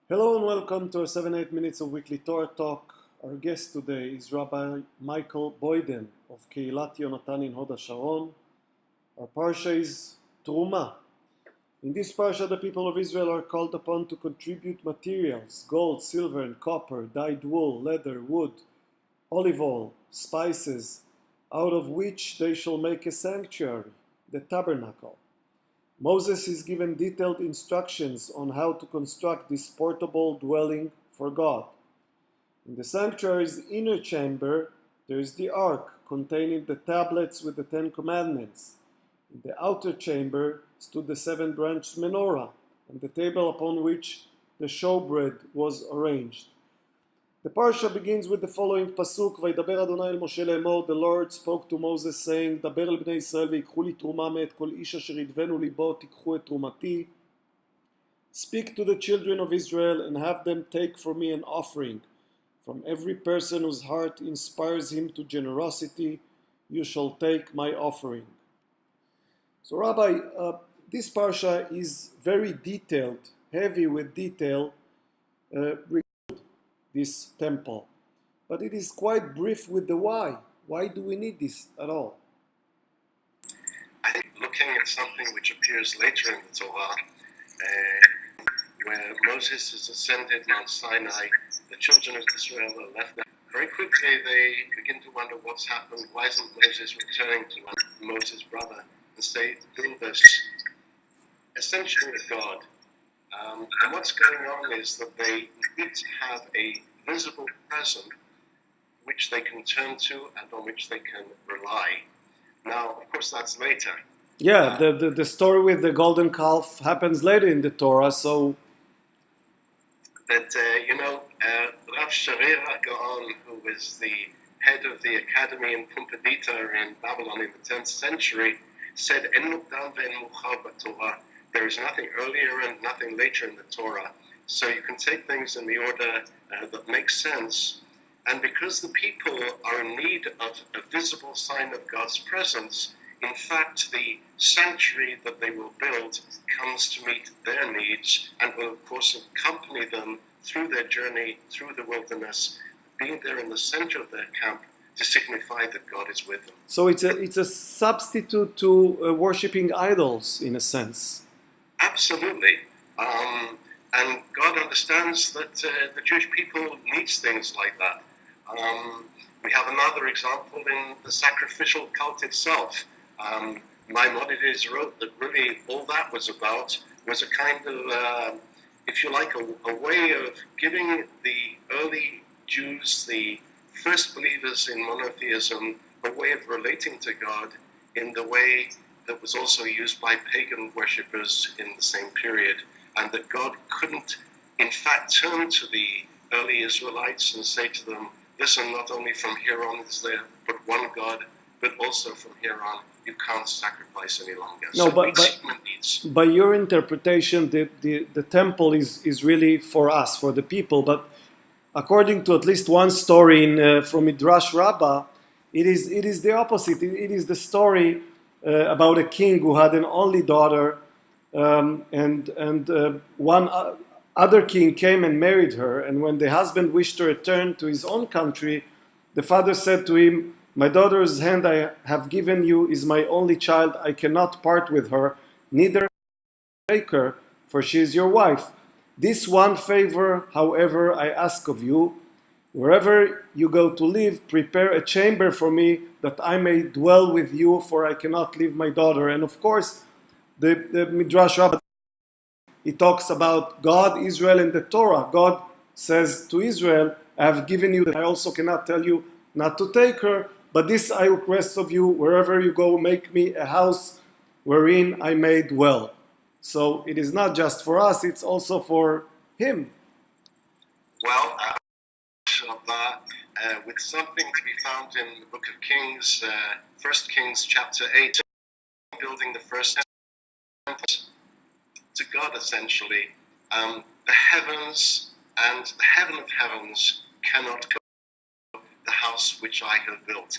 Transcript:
Hello and welcome to our 7-8 minutes of weekly Torah talk. Our guest today is Rabbi Michael Boyden of Keilat Yonatan in Hod HaSharon. Our parsha is Trumah. In this parsha, the people of Israel are called upon to contribute materials, gold, silver and copper, dyed wool, leather, wood, olive oil, spices, out of which they shall make a sanctuary, the tabernacle. Moses is given detailed instructions on how to construct this portable dwelling for God. In the sanctuary's inner chamber, there is the ark containing the tablets with the 10 commandments. In the outer chamber stood the 7-branched menorah and the table upon which the showbread was arranged. The parsha begins with the following pasuk: "Vaydaber Adonai el Moshe לאמור." The Lord spoke to Moses, saying, "דבר אל בני ישראל ויקחו לי תרומה מאת כל איש אשר ידבנו ליבו, תיקחו את תרומתי." Speak to the children of Israel and have them take for me an offering. From every person whose heart inspires him to generosity, you shall take my offering. So Rabbi, this parsha is very detailed, heavy with detail, this temple. But it is quite brief with the why. Why do we need this at all? I think looking at something which appears later in the Torah, where Moses is ascended Mount Sinai, the children of Israel are left there. Very quickly they begin to wonder what's happened. Why isn't Moses returning to Moses' brother and say, build us essentially a God? And what's going on is that they need to have a visible present which they can turn to and on which they can rely. Now, of course, that's later. Yeah, the story with the golden calf happens later in the Torah, so... That, Rav Sharira Gaon, who was the head of the academy in Pumbedita in Babylon in the 10th century, said, "En mukdam ve'en muchar b'Torah." There is nothing earlier and nothing later in the Torah. So you can take things in the order that makes sense. And because the people are in need of a visible sign of God's presence, in fact, the sanctuary that they will build comes to meet their needs and will, of course, accompany them through their journey through the wilderness, being there in the center of their camp to signify that God is with them. So it's a substitute to worshipping idols, in a sense. Absolutely. And God understands that the Jewish people needs things like that. We have another example in the sacrificial cult itself. Maimonides wrote that really all that was about was a kind of, if you like, a way of giving the early Jews, the first believers in monotheism, a way of relating to God in the way that was also used by pagan worshippers in the same period, and that God couldn't, in fact, turn to the early Israelites and say to them, listen, not only from here on is there but one God, but also from here on you can't sacrifice any longer. No, so by your interpretation, the temple is really for us, for the people, but according to at least one story from Midrash Rabbah, it is the opposite. It is the story about a king who had an only daughter, and one other king came and married her, and when the husband wished to return to his own country, the father said to him, "My daughter's hand I have given you is my only child. I cannot part with her, neither take her, for she is your wife. This one favor, however, I ask of you. Wherever you go to live, prepare a chamber for me, that I may dwell with you, for I cannot leave my daughter." And of course, the Midrash Rabbah, it talks about God, Israel, and the Torah. God says to Israel, "I have given you that. I also cannot tell you not to take her, but this I request of you, wherever you go, make me a house wherein I may dwell." So it is not just for us, it's also for him. Well, with something to be found in the book of Kings, 1 Kings chapter 8, building the first temple to God, essentially. The heavens and the heaven of heavens cannot go the house which I have built.